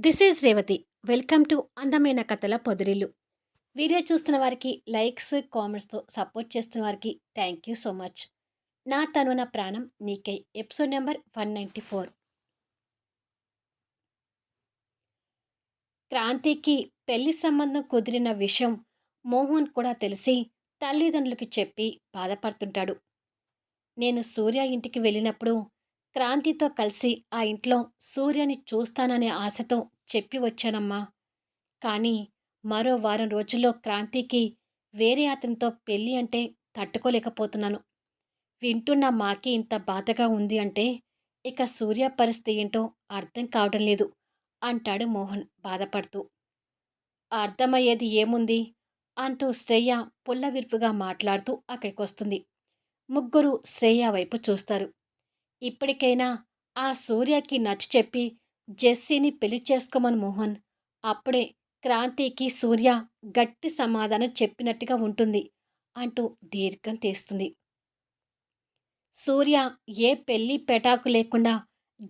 This is Revathi. Welcome to అందమైన కథల పొదిరిల్లు. Video చూస్తున్న వారికి లైక్స్, కామెంట్స్‌తో సపోర్ట్ చేస్తున్న వారికి థ్యాంక్ యూ సో మచ్. నా తనున ప్రాణం నీకై ఎపిసోడ్ నంబర్ 194. క్రాంతికి పెళ్లి సంబంధం కుదిరిన విషయం మోహన్ కూడా తెలిసి తల్లిదండ్రులకి చెప్పి బాధపడుతుంటాడు. నేను సూర్య ఇంటికి వెళ్ళినప్పుడు క్రాంతితో కలిసి ఆ ఇంట్లో సూర్యని చూస్తాననే ఆశతో చెప్పి వచ్చానమ్మా. కానీ మరో వారం రోజుల్లో క్రాంతికి వేరే అతనితో పెళ్ళి అంటే తట్టుకోలేకపోతున్నాను. వింటున్న మాకే ఇంత బాధగా ఉంది అంటే ఇక సూర్య పరిస్థితి ఏంటో అర్థం కావడం లేదు అంటాడు మోహన్ బాధపడుతూ. అర్థమయ్యేది ఏముంది అంటూ శ్రేయ పుల్లవిరుపుగా మాట్లాడుతూ అక్కడికొస్తుంది. ముగ్గురు శ్రేయ వైపు చూస్తారు. ఇప్పటికైనా ఆ సూర్యకి నచ్చ చెప్పి జెస్సీని పెళ్లి చేసుకోమను మోహన్. అప్పుడే క్రాంతికి సూర్య గట్టి సమాధానం చెప్పినట్టుగా ఉంటుంది అంటూ దీర్ఘం తీస్తుంది. సూర్య ఏ పెళ్లి పెటాకు లేకుండా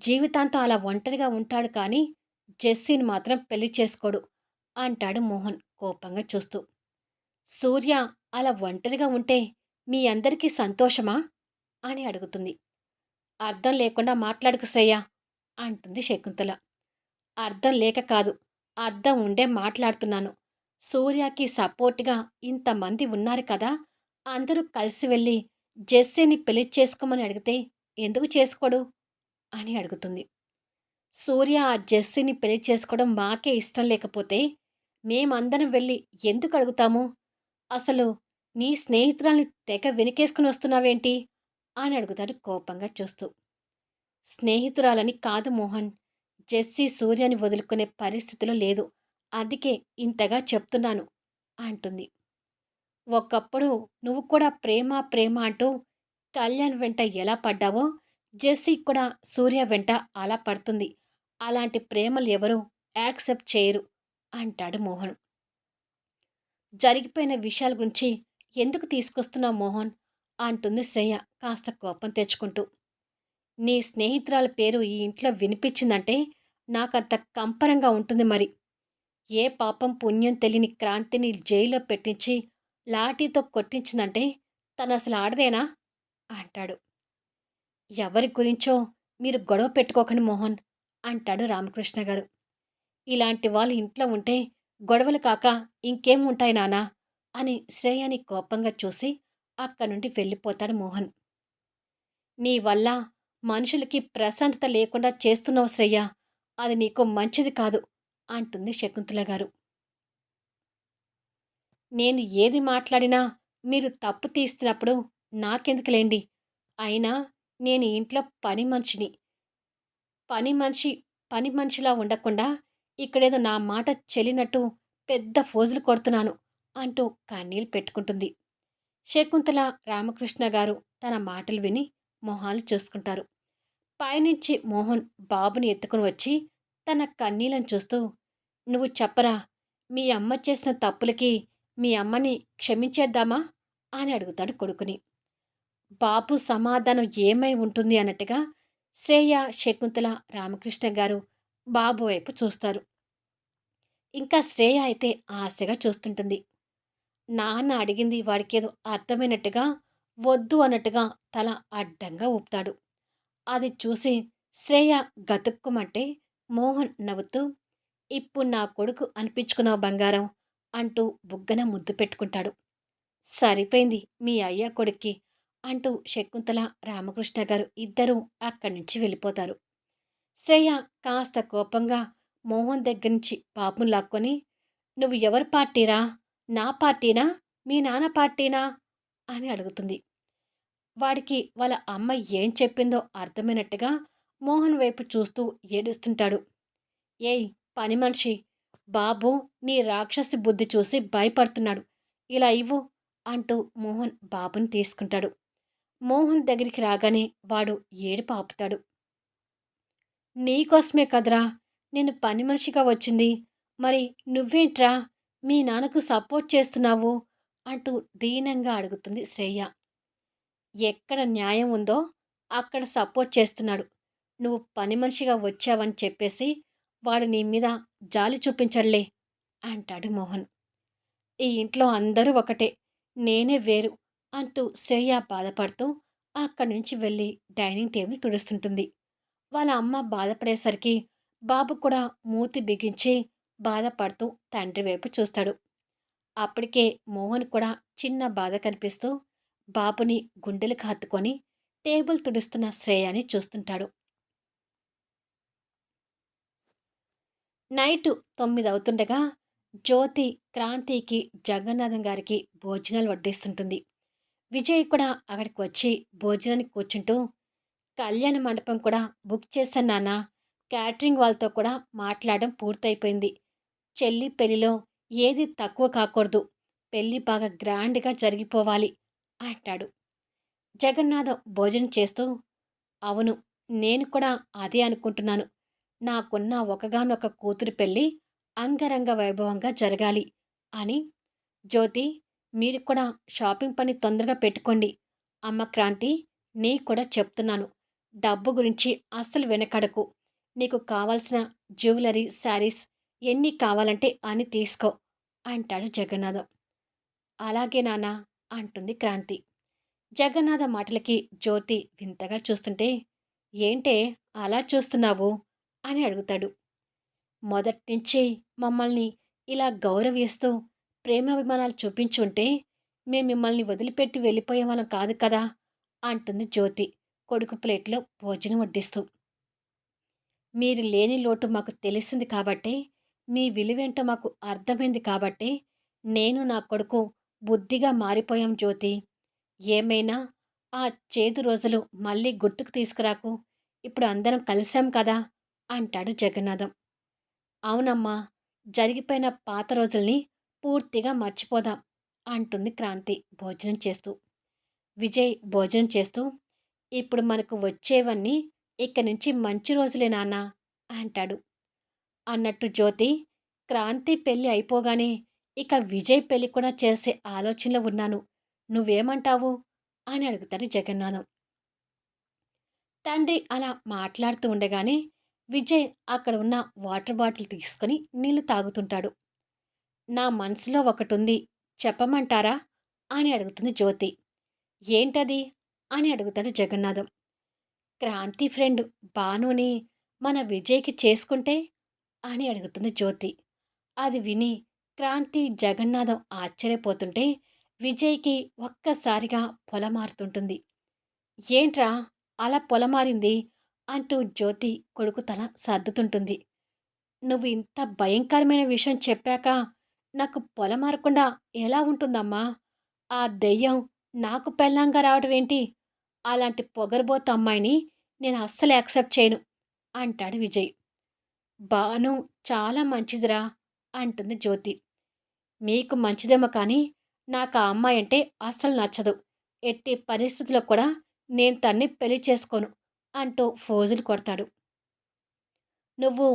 జీవితాంతం అలా ఒంటరిగా ఉంటాడు కానీ జెస్సీని మాత్రం పెళ్లి చేసుకోడు అంటాడు మోహన్ కోపంగా చూస్తూ. సూర్య అలా ఒంటరిగా ఉంటే మీ అందరికీ సంతోషమా అని అడుగుతుంది. అర్థం లేకుండా మాట్లాడుకు శ్రేయ అంటుంది శకుంతల. అర్థం లేక కాదు, అర్థం ఉండే మాట్లాడుతున్నాను. సూర్యకి సపోర్ట్‌గా ఇంతమంది ఉన్నారు కదా! అందరూ కలిసి వెళ్ళి జెస్సీని పెళ్లి చేసుకోమని అడిగితే ఎందుకు చేసుకోడు? అని అడుగుతుంది. సూర్య ఆ జెస్సీని పెళ్లి చేసుకోవడం మాకే ఇష్టం లేకపోతే మేమందరం వెళ్ళి ఎందుకు అడుగుతాము? అసలు నీ స్నేహితురాల్ని తెగ వెనకేసుకొని వస్తున్నావేంటి? అని అడుగుతాడు కోపంగా చూస్తూ. స్నేహితురాలని కాదు మోహన్. జెస్సీ సూర్యని వదులుకునే పరిస్థితిలో లేదు. అందుకే ఇంతగా చెప్తున్నాను అంటుంది. ఒకప్పుడు నువ్వు కూడా ప్రేమ ప్రేమ అంటూ కళ్యాణ్ వెంట ఎలా పడ్డావో జెస్సీ కూడా సూర్య వెంట అలా పడుతుంది. అలాంటి ప్రేమలు ఎవరూ యాక్సెప్ట్ చేయరు అంటాడు మోహన్. జరిగిపోయిన విషయాల గురించి ఎందుకు తీసుకొస్తున్నావు మోహన్ అంటుంది శ్రేయ కాస్త కోపం తెచ్చుకుంటూ. నీ స్నేహితురాల పేరు ఈ ఇంట్లో వినిపించిందంటే నాకంత కంపరంగా ఉంటుంది మరి. ఏ పాపం పుణ్యం తెలియని క్రాంతిని జైల్లో పెట్టించి లాఠీతో కొట్టించిందంటే తనసలు ఆడదేనా అంటాడు. ఎవరి గురించో మీరు గొడవ పెట్టుకోకండి మోహన్ అంటాడు రామకృష్ణ గారు. ఇలాంటి వాళ్ళు ఇంట్లో ఉంటే గొడవలు కాక ఇంకేం ఉంటాయి నానా అని శ్రేయని కోపంగా చూసి అక్కడి నుండి వెళ్ళిపోతాడు మోహన్. నీ వల్ల మనుషులకి ప్రశాంతత లేకుండా చేస్తున్నావు శ్రేయ. అది నీకు మంచిది కాదు అంటుంది శకుంతల గారు. నేను ఏది మాట్లాడినా మీరు తప్పు తీస్తున్నప్పుడు నాకెందుకులేండి. అయినా నేను ఈ ఇంట్లో పని మనిషిని. పని మనిషి పని మనిషిలా ఉండకుండా ఇక్కడేదో నా మాట చెల్లినట్టు పెద్ద ఫోజులు కొడుతున్నాను అంటూ కన్నీళ్ళు పెట్టుకుంటుంది. శకుంతల, రామకృష్ణ గారు తన మాటలు విని మొహాలు చూసుకుంటారు. పైనుంచి మోహన్ బాబుని ఎత్తుకుని వచ్చి తన కన్నీళ్లను చూస్తూ, నువ్వు చెప్పరా, మీ అమ్మ చేసిన తప్పులకి మీ అమ్మని క్షమించేద్దామా అని అడుగుతాడు కొడుకుని. బాబు సమాధానం ఏమై ఉంటుంది అన్నట్టుగా శ్రేయ, శకుంతల, రామకృష్ణ గారు బాబు వైపు చూస్తారు. ఇంకా శ్రేయ అయితే ఆశగా చూస్తుంటుంది. నాన్న అడిగింది వాడికేదో అర్థమైనట్టుగా వద్దు అన్నట్టుగా తల అడ్డంగా ఊపుతాడు. అది చూసి శ్రేయ గతుక్కుమంటే మోహన్ నవ్వుతూ, ఇప్పుడు నా కొడుకు అనిపించుకున్నావు బంగారం అంటూ బుగ్గన ముద్దు పెట్టుకుంటాడు. సరిపోయింది మీ అయ్య కొడుక్కి అంటూ శకుంతల, రామకృష్ణ గారు ఇద్దరూ అక్కడి నుంచి వెళ్ళిపోతారు. శ్రేయ కాస్త కోపంగా మోహన్ దగ్గర నుంచి పాపం లాక్కొని, నువ్వు ఎవరి పార్టీరా? నా పార్టీనా? మీ నాన్న పార్టీనా అని అడుగుతుంది. వాడికి వాళ్ళ అమ్మ ఏం చెప్పిందో అర్థమైనట్టుగా మోహన్ వైపు చూస్తూ ఏడుస్తుంటాడు. ఏయ్ పని మనిషి, బాబు నీ రాక్షసి బుద్ధి చూసి భయపడుతున్నాడు. ఇలా ఇవ్వు అంటూ మోహన్ బాబుని తీసుకుంటాడు. మోహన్ దగ్గరికి రాగానే వాడు ఏడుపు ఆపుతాడు. నీకోసమే కదరా నేను పని మనిషిగా వచ్చింది. మరి నువ్వేంట్రా మీ నాన్నకు సపోర్ట్ చేస్తున్నావు అంటూ దీనంగా అడుగుతుంది శ్రేయ. ఎక్కడ న్యాయం ఉందో అక్కడ సపోర్ట్ చేస్తున్నాడు. నువ్వు పని మనిషిగా వచ్చావని చెప్పేసి వాడు నీ మీద జాలి చూపించడులే అంటాడు మోహన్. ఈ ఇంట్లో అందరూ ఒకటే. నేనే వేరు అంటూ శ్రేయ బాధపడుతూ అక్కడి నుంచి వెళ్ళి డైనింగ్ టేబుల్ తుడుస్తుంటుంది. వాళ్ళ అమ్మ బాధపడేసరికి బాబు కూడా మూతి బిగించి బాధపడుతూ తండ్రి వైపు చూస్తాడు. అప్పటికే మోహన్ కూడా చిన్న బాధ కనిపిస్తూ బాబుని గుండెలకు హత్తుకొని టేబుల్ తుడుస్తున్న శ్రేయాని చూస్తుంటాడు. నైటు 9 అవుతుండగా జ్యోతి క్రాంతికి, జగన్నాథం గారికి భోజనాలు వడ్డిస్తుంటుంది. విజయ్ కూడా అక్కడికి వచ్చి భోజనానికి కూర్చుంటూ, కళ్యాణ మండపం కూడా బుక్ చేశాను నాన్న. క్యాటరింగ్ వాళ్ళతో కూడా మాట్లాడడం పూర్తయిపోయింది. చెల్లి పెళ్లిలో ఏది తక్కువ కాకూడదు. పెళ్లి బాగా గ్రాండ్‌గా జరిగిపోవాలి అంటాడు. జగన్నాథం భోజనం చేస్తూ, అవును, నేను కూడా అదే అనుకుంటున్నాను. నాకున్న ఒకగానొక కూతురు పెళ్లి అంగరంగ వైభవంగా జరగాలి అని. జ్యోతి, మీరు కూడా షాపింగ్ పని తొందరగా పెట్టుకోండి. అమ్మ క్రాంతి, నీకు కూడా చెప్తున్నాను. డబ్బు గురించి అస్సలు వెనకడకు. నీకు కావాల్సిన జ్యువెలరీ, శారీస్ ఎన్ని కావాలంటే అన్ని తీసుకో అంటాడు జగన్నాథం. అలాగే నాన్న అంటుంది క్రాంతి. జగన్నాథం మాటలకి జ్యోతి వింతగా చూస్తుంటే, ఏంటే అలా చూస్తున్నావు అని అడుగుతాడు. మొదట్నుంచి మమ్మల్ని ఇలా గౌరవిస్తూ, ప్రేమాభిమానాలు చూపించుంటే, మేం మిమ్మల్ని వదిలిపెట్టి వెళ్ళిపోయేవాళ్ళం కాదు కదా అంటుంది జ్యోతి కొడుకు ప్లేట్‌లో భోజనం వడ్డిస్తూ. మీరు లేని లోటు మాకు తెలిసింది కాబట్టే, మీ విలువేంటో మాకు అర్థమైంది కాబట్టే, నేను నా కొడుకు బుద్ధిగా మారిపోయాం జ్యోతి. ఏమైనా ఆ చేదు రోజులు మళ్ళీ గుర్తుకు తీసుకురాకు. ఇప్పుడు అందరం కలిసాం కదా అంటాడు జగన్నాథం. అవునమ్మా, జరిగిపోయిన పాత రోజుల్ని పూర్తిగా మర్చిపోదాం అంటుంది క్రాంతి భోజనం చేస్తూ. విజయ్ భోజనం చేస్తూ, ఇప్పుడు మనకు వచ్చేవన్నీ ఇక నుంచి మంచి రోజులే నాన్న అంటాడు. అన్నట్టు జ్యోతి, క్రాంతి పెళ్లి అయిపోగానే ఇక విజయ్ పెళ్లి కూడా చేసే ఆలోచనలో ఉన్నాను. నువ్వేమంటావు అని అడుగుతాడు జగన్నాథం. తండ్రి అలా మాట్లాడుతూ ఉండగానే విజయ్ అక్కడ ఉన్న వాటర్ బాటిల్ తీసుకొని నీళ్లు తాగుతుంటాడు. నా మనసులో ఒకటుంది, చెప్పమంటారా అని అడుగుతుంది జ్యోతి. ఏంటది అని అడుగుతాడు జగన్నాథం. క్రాంతి ఫ్రెండ్ భానుని మన విజయ్కి చేసుకుంటే అని అడుగుతుంది జ్యోతి. అది విని క్రాంతి, జగన్నాథం ఆశ్చర్యపోతుంటే విజయ్కి ఒక్కసారిగా పొలమారుతుంటుంది. ఏంట్రా అలా పొలమారింది అంటూ జ్యోతి కొడుకు తల సర్దుతుంటుంది. నువ్వు ఇంత భయంకరమైన విషయం చెప్పాక నాకు పొలమారకుండా ఎలా ఉంటుందమ్మా? ఆ దెయ్యం నాకు పెళ్ళాంగా రావడం ఏంటి? అలాంటి పొగరుబోతు అమ్మాయిని నేను అస్సలు యాక్సెప్ట్ చేయను అంటాడు విజయ్. బాను చాలా మంచిదిరా అంటుంది జ్యోతి. మీకు మంచిదేమో కానీ నాకు ఆ అమ్మాయి అంటే అస్సలు నచ్చదు. ఎట్టి పరిస్థితుల్లో కూడా నేను తన్ని పెళ్లి చేసుకోను అంటూ ఫోజులు కొడతాడు. నువ్వు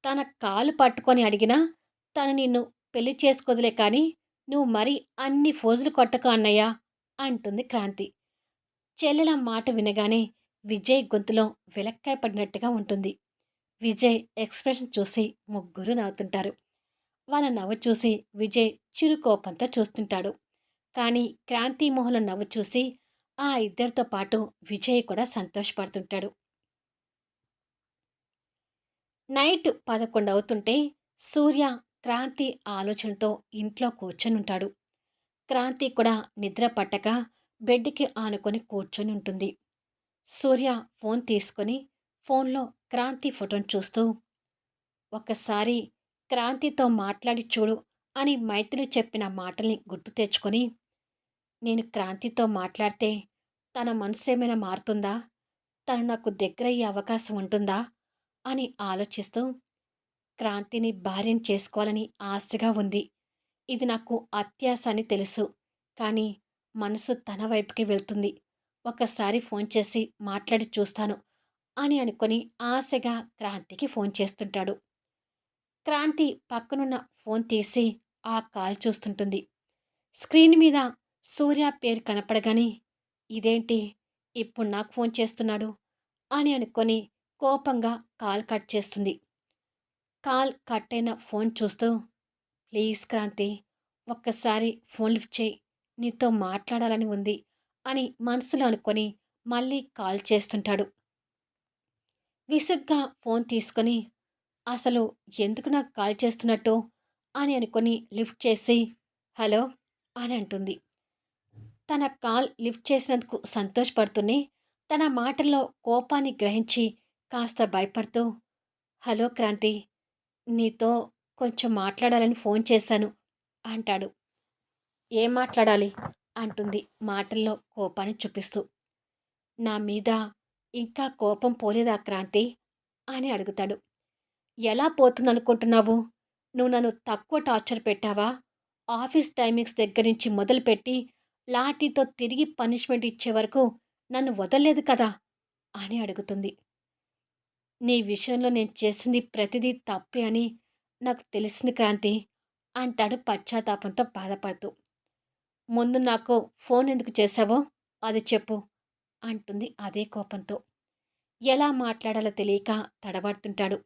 తన కాలు పట్టుకొని అడిగినా తను నిన్ను పెళ్లి చేసుకోదులే కానీ నువ్వు మరీ అన్ని ఫోజులు కొట్టకు అన్నయ్య అంటుంది క్రాంతి. చెల్లెల మాట వినగానే విజయ్ గొంతులో వెలక్కాయ పడినట్టుగా ఉంటుంది. విజయ్ ఎక్స్‌ప్రెషన్ చూసి ముగ్గురు నవ్వుతుంటారు. వాళ్ళ నవ్వు చూసి విజయ్ చిరు కోపంతో చూస్తుంటాడు. కానీ క్రాంతి మొహంలో నవ్వు చూసి ఆ ఇద్దరితో పాటు విజయ్ కూడా సంతోషపడుతుంటాడు. నైట్ 11 అవుతుంటే సూర్య క్రాంతి ఆలోచనలతో ఇంట్లో కూర్చొనుంటాడు. క్రాంతి కూడా నిద్ర పట్టక బెడ్‌కి ఆనుకొని కూర్చొని ఉంటుంది. సూర్య ఫోన్ తీసుకొని ఫోన్‌లో క్రాంతి ఫోటోని చూస్తూ, ఒక్కసారి క్రాంతితో మాట్లాడి చూడు అని మైథిలి చెప్పిన మాటల్ని గుర్తు తెచ్చుకొని, నేను క్రాంతితో మాట్లాడితే తన మనసేమైనా మారుతుందా? తను నాకు దగ్గరయ్యే అవకాశం ఉంటుందా? అని ఆలోచిస్తూ, క్రాంతిని భార్యని చేసుకోవాలని ఆశగా ఉంది. ఇది నాకు అత్యాశ అని తెలుసు. కానీ మనసు తన వైపుకే వెళ్తుంది. ఒక్కసారి ఫోన్ చేసి మాట్లాడి చూస్తాను అని అనుకొని ఆశగా క్రాంతికి ఫోన్ చేస్తుంటాడు. క్రాంతి పక్కనున్న ఫోన్ తీసి ఆ కాల్ చూస్తుంటుంది. స్క్రీన్ మీద సూర్య పేరు కనపడగానే, ఇదేంటి ఇప్పుడు నాకు ఫోన్ చేస్తున్నాడు అని అనుకొని కోపంగా కాల్ కట్ చేస్తుంది. కాల్ కట్ అయిన ఫోన్ చూస్తూ, "ప్లీజ్ క్రాంతి, ఒక్కసారి ఫోన్ లిఫ్ట్ చెయ్యి. నీతో మాట్లాడాలని ఉంది" అని మనసులో అనుకొని మళ్ళీ కాల్ చేస్తుంటాడు. విసుగ్గా ఫోన్ తీసుకొని, అసలు ఎందుకు నాకు కాల్ చేస్తున్నట్టు అని అనుకొని లిఫ్ట్ చేసి, "హలో" అని అంటుంది. తన కాల్ లిఫ్ట్ చేసినందుకు సంతోషపడుతూనే, తన మాటల్లో కోపాన్ని గ్రహించి కాస్త భయపడుతూ, "హలో క్రాంతి, నీతో కొంచెం మాట్లాడాలని ఫోన్ చేశాను" అంటాడు. "ఏం మాట్లాడాలి?" అంటుంది మాటల్లో కోపాన్ని చూపిస్తూ. "నా మీద ఇంకా కోపం పోలేదా క్రాంతి?" అని అడుగుతాడు. "ఎలా పోతుందనుకుంటున్నావు? నువ్వు నన్ను తక్కువ టార్చర్ పెట్టావా? ఆఫీస్ టైమింగ్స్ దగ్గర నుంచి మొదలుపెట్టి, లాఠీతో తిరిగి పనిష్మెంట్ ఇచ్చే వరకు నన్ను వదల్లేదు కదా!" అని అడుగుతుంది. "నీ విషయంలో నేను చేసింది ప్రతిదీ తప్పే అని నాకు తెలిసింది క్రాంతి" అంటాడు పశ్చాత్తాపంతో బాధపడుతూ. "ముందు నాకు ఫోన్ ఎందుకు చేశావో అది చెప్పు" అంటుంది అదే కోపంతో. ఎలా మాట్లాడాలో తెలియక తడబడుతుంటాడు.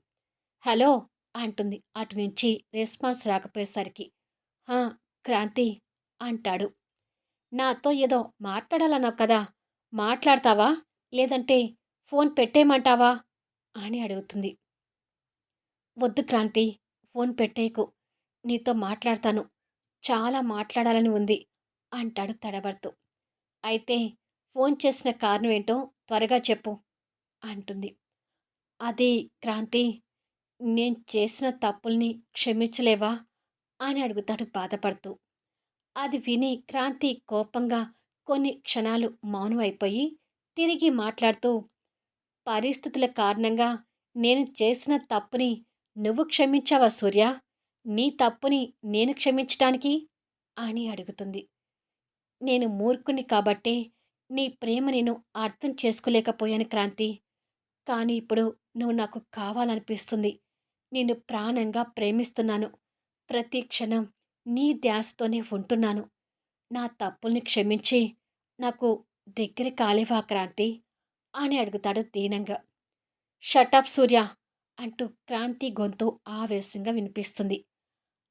"హలో" అంటుంది అటు నుంచి రెస్పాన్స్ రాకపోయేసరికి. "హా! క్రాంతి" అంటాడు. "నాతో ఏదో మాట్లాడాలన్నావు కదా! మాట్లాడతావా? లేదంటే ఫోన్ పెట్టేయమంటావా?" అని అడుగుతుంది. "వద్దు క్రాంతి, ఫోన్ పెట్టేయకు. నీతో మాట్లాడతాను. చాలా మాట్లాడాలని ఉంది" అంటాడు తడబడుతూ. "అయితే ఫోన్ చేసిన కారణం ఏంటో త్వరగా చెప్పు" అంటుంది. "అది క్రాంతి, నేను చేసిన తప్పుల్ని క్షమించలేవా?" అని అడుగుతాడు బాధపడుతూ. అది విని క్రాంతి కోపంగా కొన్ని క్షణాలు మౌనం అయిపోయి, తిరిగి మాట్లాడుతూ, "పరిస్థితుల కారణంగా నేను చేసిన తప్పుని నువ్వు క్షమించావా సూర్య? నీ తప్పుని నేను క్షమించటానికి?" అని అడుగుతుంది. "నేను మూర్ఖుడిని కాబట్టే నీ ప్రేమ నేను అర్థం చేసుకోలేకపోయాను క్రాంతి. కానీ ఇప్పుడు నువ్వు నాకు కావాలనిపిస్తుంది. నిన్ను ప్రాణంగా ప్రేమిస్తున్నాను. ప్రతి క్షణం నీ ధ్యాసతోనే ఉంటున్నాను. నా తప్పుల్ని క్షమించి నాకు దగ్గర కాలేవా క్రాంతి?" అని అడుగుతాడు దీనంగా. "షటప్ సూర్య" అంటూ క్రాంతి గొంతు ఆవేశంగా వినిపిస్తుంది.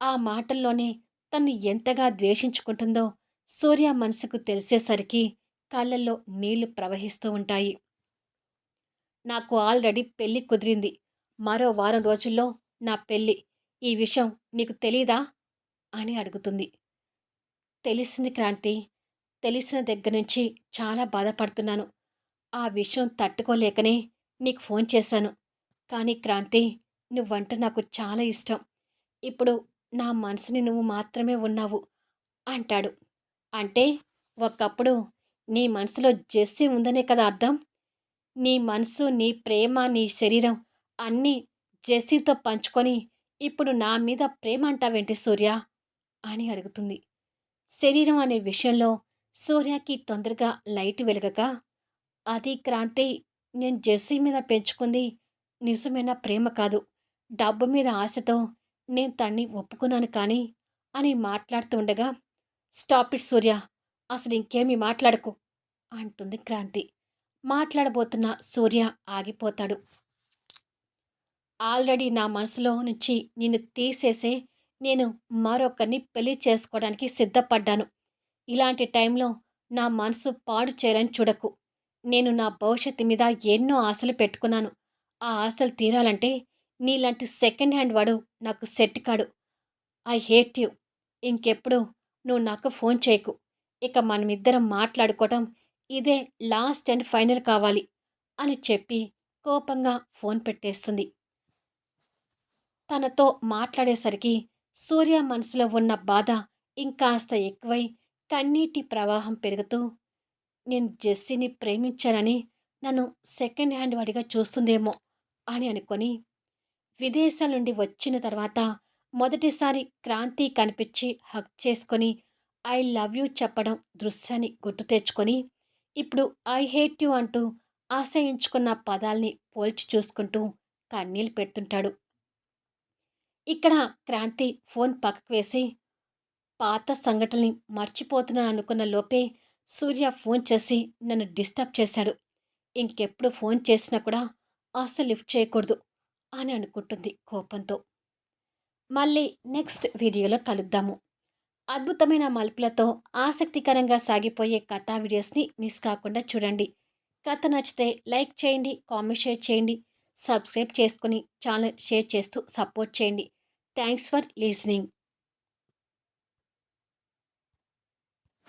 ఆ మాటల్లోనే తన్ని ఎంతగా ద్వేషించుకుంటుందో సూర్య మనసుకు తెలిసేసరికి కళ్ళల్లో నీళ్లు ప్రవహిస్తూ ఉంటాయి. "నాకు ఆల్రెడీ పెళ్లి కుదిరింది. మరో వారం రోజుల్లో నా పెళ్లి. ఈ విషయం నీకు తెలీదా?" అని అడుగుతుంది. "తెలిసింది క్రాంతి. తెలిసిన దగ్గర నుంచి చాలా బాధపడుతున్నాను. ఆ విషయం తట్టుకోలేకనే నీకు ఫోన్ చేశాను. కానీ క్రాంతి, నువ్వంటే నాకు చాలా ఇష్టం. ఇప్పుడు నా మనసుని నువ్వు మాత్రమే ఉన్నావు" అంటాడు. "అంటే ఒకప్పుడు నీ మనసులో జెస్సీ ఉందనే కదా అర్థం? నీ మనసు, నీ ప్రేమ, నీ శరీరం అన్నీ జెస్సీతో పంచుకొని ఇప్పుడు నా మీద ప్రేమ అంటావేంటి సూర్య?" అని అడుగుతుంది. శరీరం అనే విషయంలో సూర్యకి తొందరగా లైట్ వెలగక, "అది క్రాంతి, నేను జెస్సీ మీద పెంచుకుంది నిజమైన ప్రేమ కాదు. డబ్బు మీద ఆశతో నేను తన్ని ఒప్పుకున్నాను కానీ" అని మాట్లాడుతూ ఉండగా, "స్టాప్ ఇట్ సూర్య! అసలు ఇంకేమీ మాట్లాడకు" అంటుంది క్రాంతి. మాట్లాడబోతున్న సూర్య ఆగిపోతాడు. "ఆల్రెడీ నా మనసులో నుంచి నిన్ను తీసేసే నేను మరొకరిని పెళ్లి చేసుకోవడానికి సిద్ధపడ్డాను. ఇలాంటి టైంలో నా మనసు పాడు చేయాలని చూడకు. నేను నా భవిష్యత్తు మీద ఎన్నో ఆశలు పెట్టుకున్నాను. ఆ ఆశలు తీరాలంటే నీలాంటి సెకండ్ హ్యాండ్ వాడు నాకు సెట్ కాడు. I hate you. ఇంకెప్పుడు నువ్వు నాకు ఫోన్ చేయకు. ఇక మనమిద్దరం మాట్లాడుకోవటం ఇదే లాస్ట్ అండ్ ఫైనల్ కావాలి" అని చెప్పి కోపంగా ఫోన్ పెట్టేస్తుంది. తనతో మాట్లాడేసరికి సూర్య మనసులో ఉన్న బాధ ఇంకాస్త ఎక్కువై కన్నీటి ప్రవాహం పెరుగుతూ, "నేను జెస్సీని ప్రేమించానని నన్ను సెకండ్ హ్యాండ్ వాడిగా చూస్తుందేమో" అని అనుకొని, విదేశాల నుండి వచ్చిన తర్వాత మొదటిసారి క్రాంతి కనిపించి హగ్ చేసుకొని ఐ లవ్ యూ చెప్పడం దృశ్యాన్ని గుర్తు తెచ్చుకొని, ఇప్పుడు ఐ హేట్ యూ అంటూ ఆశయించుకున్న పదాల్ని పోల్చి చూసుకుంటూ కన్నీళ్ళు పెడుతుంటాడు. ఇక్కడ క్రాంతి ఫోన్ పక్కకు వేసి, పాత సంఘటనల్ని మర్చిపోతున్నాను అనుకున్న లోపే సూర్య ఫోన్ చేసి నన్ను డిస్టర్బ్ చేశాడు. ఇంకెప్పుడు ఫోన్ చేసినా కూడా అస్సలు లిఫ్ట్ చేయకూడదు అని అనుకుంటుంది కోపంతో. మళ్ళీ నెక్స్ట్ వీడియోలో కలుద్దాము. అద్భుతమైన మలుపులతో ఆసక్తికరంగా సాగిపోయే కథా వీడియోస్ని మిస్ కాకుండా చూడండి. కథ నచ్చితే లైక్ చేయండి, కామెంట్ షేర్ చేయండి, సబ్స్క్రైబ్ చేసుకొని ఛానల్ షేర్ చేస్తూ సపోర్ట్ చేయండి. Thanks for listening.